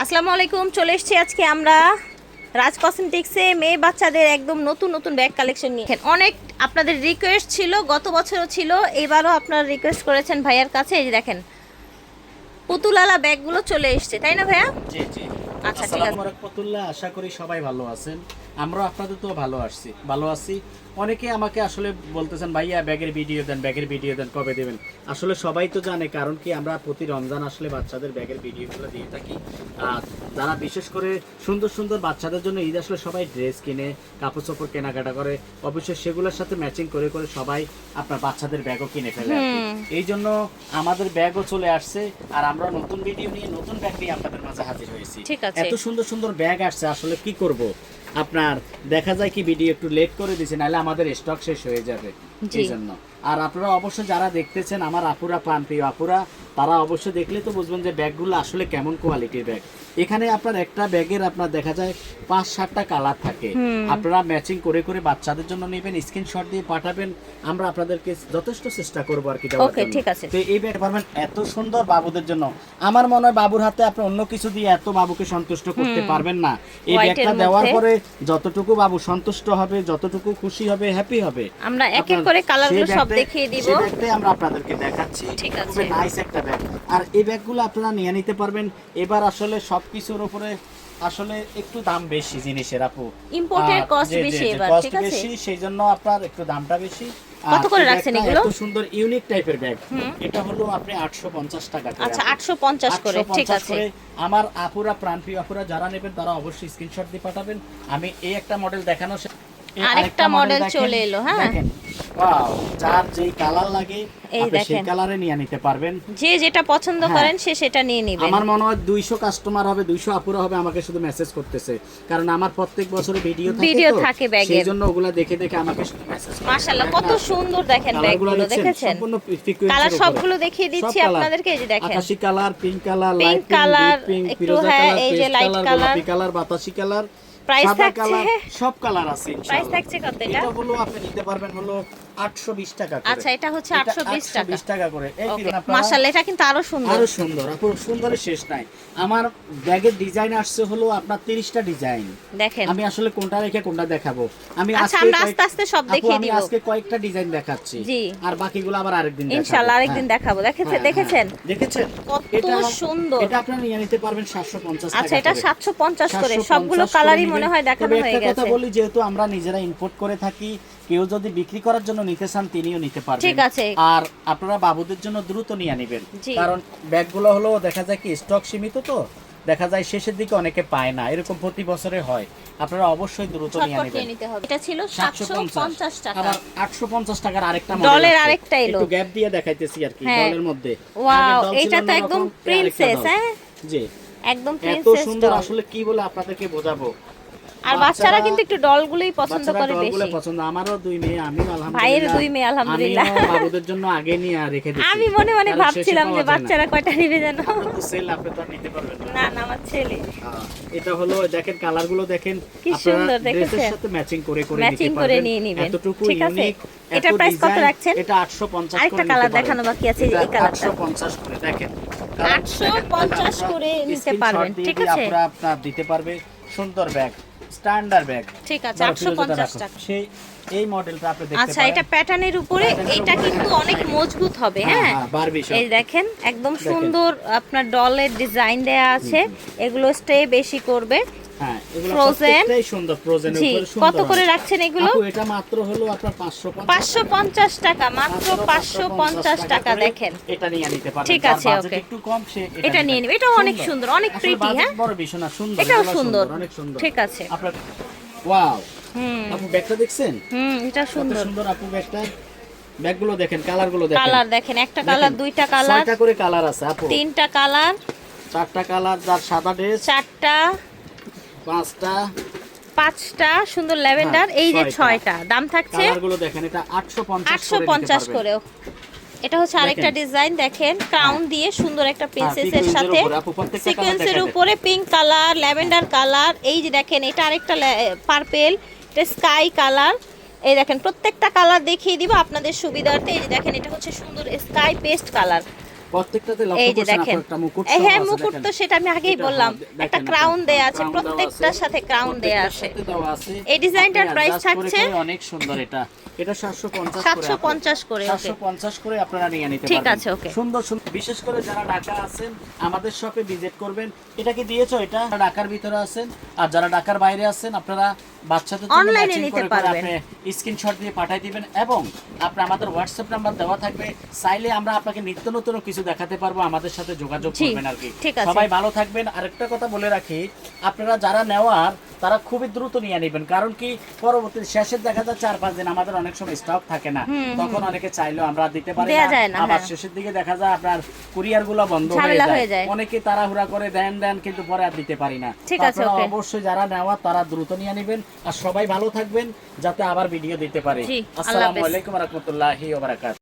আসসালামু আলাইকুম। চলে এসেছি আজকে আমরা রাজ কসমেটিক্সে মেয়ে বাচ্চাদের একদম নতুন নতুন ব্যাগ কালেকশন নিয়ে। অনেক আপনাদের রিকোয়েস্ট ছিল, গত বছরও ছিল, এবারও আপনারা রিকোয়েস্ট করেছেন ভাইয়ার কাছে। এই যে দেখেন পুতুলালা ব্যাগগুলো চলে এসেছে, তাই না ভাইয়া? জি জি। আচ্ছা ঠিক আছে। আসসালামু আলাইকুম, আশা করি সবাই ভালো আছেন। আমরা আপনাদের তো ভালো আছি। অনেকে আমাকে আসলে বলতেছেন ভাইয়া ব্যাগের ভিডিও দেন কবে দেবেন। আসলে সবাই তো জানে, কারণ কি আমরা প্রতি রমজান আসলে বাচ্চাদের ব্যাগের ভিডিওগুলো দিয়ে থাকি। আর যারা বিশেষ করে সুন্দর সুন্দর বাচ্চাদের জন্য ঈদ আসলে সবাই ড্রেস কিনে, কাপড় চোপড় কেনাকাটা করে, অবশ্যই সেগুলোর সাথে ম্যাচিং করে করে সবাই আপনার বাচ্চাদের ব্যাগও কিনে ফেলে। এই জন্য আমাদের ব্যাগও চলে আসছে, আর আমরা নতুন ভিডিও নিয়ে নতুন ব্যাগ নিয়ে আপনাদের মাঝে হাজির হয়েছি। এত সুন্দর সুন্দর ব্যাগ আসছে, আসলে কি করব, আপনার দেখা যায় কি ভিডিও একটু লেট করে দিয়েছে, নাহলে আমাদের স্টক শেষ হয়ে যাবে এই জন্য। আর আপনারা অবশ্যই যারা দেখতেছেন আমার আপুরা, প্রাণপ্রিয় আপুরা, তারা অবশ্যই দেখলে তো বুঝবেন যে ব্যাগগুলো আসলে কেমন কোয়ালিটির ব্যাগ। এখানে আপনার একটা ব্যাগের আপনার দেখা যায় 5-7টা কালার থাকে। আপনারা ম্যাচিং করে করে বাচ্চাদের জন্য নেবেন, স্ক্রিনশট দিয়ে পাঠাবেন, আমরা আপনাদেরকে যথেষ্ট চেষ্টা করব আর কি দেওয়ার জন্য। ঠিক আছে। তো এই ব্যাগ পাবেন এত সুন্দর বাবুদের জন্য। আমার মনে হয় বাবুর হাতে আপনি অন্য কিছু দিয়ে এত বাবুকে সন্তুষ্ট করতে পারবেন না। এই ব্যাগটা দেওয়ার পরে যতটুকু বাবু সন্তুষ্ট হবে, যতটুকু খুশি হবে, হ্যাপি হবে, আমরা এক এক করে কালারগুলো সব দেখিয়ে দিব। সেই ব্যাগটাই আমরা আপনাদেরকে দেখাচ্ছি। খুবই নাইস একটা ব্যাগ। আর এই ব্যাগগুলো আপনারা নিয়ে নিতে পারবেন। এবার আসলে সবকিছুর উপরে আসলে একটু দাম বেশি জিনিসের, আপু ইম্পোর্টের কস্ট বেশি এবার, ঠিক আছে, সেইজন্য আপনার একটু দামটা বেশি। কত করে রাখছেন এগুলো? এত সুন্দর ইউনিক টাইপের ব্যাগ। এটা হলো আপনি 850 টাকা করে। আচ্ছা 850 করে, ঠিক আছে। আমার আপুরা, প্রাণপ্রিয় আপুরা যারা নেবেন তারা অবশ্যই স্ক্রিনশট দিয়ে পাঠাবেন। আমি এই একটা মডেল দেখানো, আরেকটা মডেল চলে এলো। হ্যাঁ, ওয়াও, যার যেই কালার লাগে আপনি সেই কালারে নিয়ে নিতে পারবেন। যে যেটা পছন্দ করেন সে সেটা নিয়ে নেবেন। আমার মনে হয় 200 কাস্টমার হবে, 200 আপুরা হবে আমাকে শুধু মেসেজ করতেছে, কারণ আমার প্রত্যেক বছরে ভিডিও থাকে ব্যাগের, সেইজন্য ওগুলা দেখে দেখে আমাকে শুধু মেসেজ করে। মাশাআল্লাহ কত সুন্দর দেখেন ব্যাগগুলো, দেখেছেন? কালার সবগুলো দেখিয়ে দিচ্ছি আপনাদেরকে। এই যে দেখেন আকাশী colour, pink colour, light pink, একটু হ্যাঁ এই যে লাইট কালার, গোলাপি কালার, বাতাসি কালার, প্রাইস থাকছে, সব কালার আছে ইনশাআল্লাহ। প্রাইস থাকছে কত? এটা হলো আপনি নিতে পারবেন হলো 820 টাকা করে। আচ্ছা এটা হচ্ছে 820 টাকা করে। এই মাশাআল্লাহ এটা কিন্তু আরো সুন্দর, আপু সুন্দরের শেষ নাই। আমার ব্যাগের ডিজাইন আসছে হলো আপনার 30টা ডিজাইন। দেখেন আমি আসলে কোনটা রেখে কোনটা দেখাবো। আমি আমরা আস্তে আস্তে সব দেখিয়ে দিব। আমি আজকে কয়েকটা ডিজাইন দেখাচ্ছি, আর বাকিগুলো আবার আরেকদিন দেখাবো ইনশাআল্লাহ। আরেকদিন দেখাবো। দেখেছেন কত সুন্দর। এটা আপনারা নিয়ে নিতে পারবেন 750 টাকা। আচ্ছা এটা 750 করে, সবগুলো কালারই মনে হয় দেখানো হয়ে গেছে। কথা বলি, যেহেতু আমরা নিজেরা ইম্পোর্ট করে থাকি, কেউ যদি বিক্রি করার জন্য নিতে চান তিনিও নিতে পারবেন, ঠিক আছে। আর আপনারা বাবুদের জন্য দ্রুত নিয়ে নেবেন, কারণ ব্যাগগুলো হলো দেখা যায় কি স্টক সীমিত, তো দেখা যায় শেষের দিকে অনেকে পায় না, এরকম প্রতি বছরে হয়। আপনারা অবশ্যই দ্রুত নিয়ে নেবেন। এটা ছিল 750 টাকা, আবার 850 টাকার আরেকটা মডেল, ডলের আরেকটা এলো, একটু গ্যাপ দিয়ে দেখাইতেছি আর কি। ডলের মধ্যে ওয়াও, এটা তো একদম প্রিন্সেস। হ্যাঁ জি, একদম প্রিন্সেস। এত সুন্দর, আসলে কি বলে আপনাদেরকে বোঝাবো। আর বাচ্চারা কিন্তু একটু ডলগুলোই পছন্দ করে বেশি। আমারও 2 মেয়ে, আমিও আলহামদুলিল্লাহ, ভাইয়ের 2 মেয়ে আলহামদুলিল্লাহ। আমিও বাবুদের জন্য আগে নিয়ে রেখে দিয়েছি। আমি মনে মনে ভাবছিলাম যে বাচ্চারা কয়টা নিবে জানো। তো সেল আপনি তো নিতে পারবেন না না, আমার ছেলে। এটা হলো দেখেন কালারগুলো দেখেন, কি সুন্দর, দেখেছেন ড্রেসের সাথে ম্যাচিং করে করে ম্যাচিং করে নিয়ে নেবেন। এতটুকু ঠিক আছে। ইউনিক। এটার প্রাইস কত রাখছেন? এটা 850 করে। আরেকটা কালার দেখানো বাকি আছে, এই কালারটা 850 করে। দেখেন 850 করে নিতে পারবেন, ঠিক আছে। আপনারা দিতে পারবে সুন্দর ব্যাগ, স্ট্যান্ডার্ড ব্যাগ, ঠিক আছে। 850 টাকা সেই এই মডেলটা আপনি দেখতে পারেন। আচ্ছা এটা প্যাটার্নের উপরে, এটা কিন্তু অনেক মজবুত হবে। হ্যাঁ এই দেখেন একদম সুন্দর আপনার ডলের ডিজাইন দেয়া আছে, এগুলো স্টে বেশি করবে। হ্যাঁ এগুলো ফ্রোজেন, প্রত্যেকটাই সুন্দর, ফ্রোজেনের উপরে সুন্দর। কত করে রাখছেন এগুলো? আপু এটা মাত্র হলো আপনার 550 টাকা, মাত্র 550 টাকা। দেখেন এটা নিয়ে নিতে পারবেন, ঠিক আছে, ওকে একটু কম সে এটা নিয়ে নেবে। এটাও অনেক সুন্দর, অনেক প্রিটি। হ্যাঁ বড় বিষয় না, সুন্দর, এটাও সুন্দর, অনেক সুন্দর। ঠিক আছে। আপনার ওয়াও, আপু ব্যাগটা দেখছেন? এটা সুন্দর সুন্দর আপু ব্যাগটা। ব্যাগগুলো দেখেন, কালারগুলো দেখেন, কালার দেখেন, একটা কালার, দুইটা কালার, 6টা করে কালার আছে আপু, 3টা কালার, 4টা কালার, যার সাদা ড্রেস 4টা, 5টা সুন্দর ল্যাভেন্ডার, এই যে 6টা। দাম থাকছে কালারগুলো দেখেন, এটা 850 করে। এটা হচ্ছে আরেকটা ডিজাইন, দেখেন ক্রাউন দিয়ে সুন্দর একটা প্রিন্সেসের সাথে সিকোয়েন্সের উপরে পিঙ্ক কালার, ল্যাভেন্ডার কালার। এই যে দেখেন এটা আরেকটা পার্পল, এটা স্কাই কালার। এই দেখেন প্রত্যেকটা কালার দেখিয়ে দিব আপনাদের সুবিধার্থে। এই যে দেখেন এটা হচ্ছে সুন্দর স্কাই পেস্ট কালার, প্রত্যেকটাতে এই লক্ষ্য যে করছেন দেখেন আপনার একটা মুকুট এই সহ হ্যাঁ আছে, মুকুট দেখেন। তো সেটা আমি আগেই এটা, বললাম দেখেন একটা আপনার ক্রাউন দেয়া আছে crown দেওয়া প্রত্যেকটার আছে, সাথে ক্রাউন দেয়া আছে প্রত্যেকটার সাথে দেওয়া আছে। এই ডিজাইনটার আপনি প্রাইস adjust করে থাকছে করে অনেক সুন্দর এটা 750 করে 750 করে, ওকে। 750 করে আপনারা নিয়ে নিতে ঠিক পারবেন। আছে, ওকে। সুন্দর সুন্দর, বিশেষ করে যারা ঢাকা আছেন আমাদের শপে ভিজিট করবেন। এটা কি দিয়েছো? এটা ঢাকার ভিতরে আছেন, আর যারা ঢাকার বাইরে আছেন আপনারা বাচ্চাদের জন্য অনলাইনে matching নিতে করে করে পারবেন। আপনি স্ক্রিনশট দিয়ে পাঠিয়ে দিবেন, এবং আপনি আমাদের হোয়াটসঅ্যাপ নাম্বার দেওয়া থাকবে, চাইলে আমরা আপনাকে নিত্য নতুন কিছু দেখাতে পারবো, আমাদের সাথে যোগাযোগ জি, করবেন আর কি। ঠিক আছে। সবাই ভালো থাকবেন। আরেকটা কথা বলে রাখি, আপনারা যারা নেওয়ার তারা খুবই দ্রুত নিয়ে নেবেন, কারণ কি পরবর্তী শেষের দেখা যায় 4-5 দিন আমাদের অনেক সময় স্টক থাকে না, তখন অনেকে চাইলেও আমরা দিতে পারি দেয়া না, যায় না, আবার হ্যাঁ। শেষের দিকে দেখা যায় আপনার কুরিয়ার গুলো বন্ধ ঝামেলা হয়ে হয়ে যায়, যায়। অনেকে তাড়াহুড়া করে দেন কিন্তু পরে আর দিতে পারি না। ঠিক তো আছে, আপনারা ওকে। অবশ্যই যারা নেওয়া তারা দ্রুত নিয়ে নেবেন, আর সবাই ভালো থাকবেন যাতে আবার ভিডিও দিতে পারি। জি, আল্লাহ আসসালামু হাফেজ। আলাইকুম ওয়া রাহমাতুল্লাহি ওয়া বারাকাতুহু।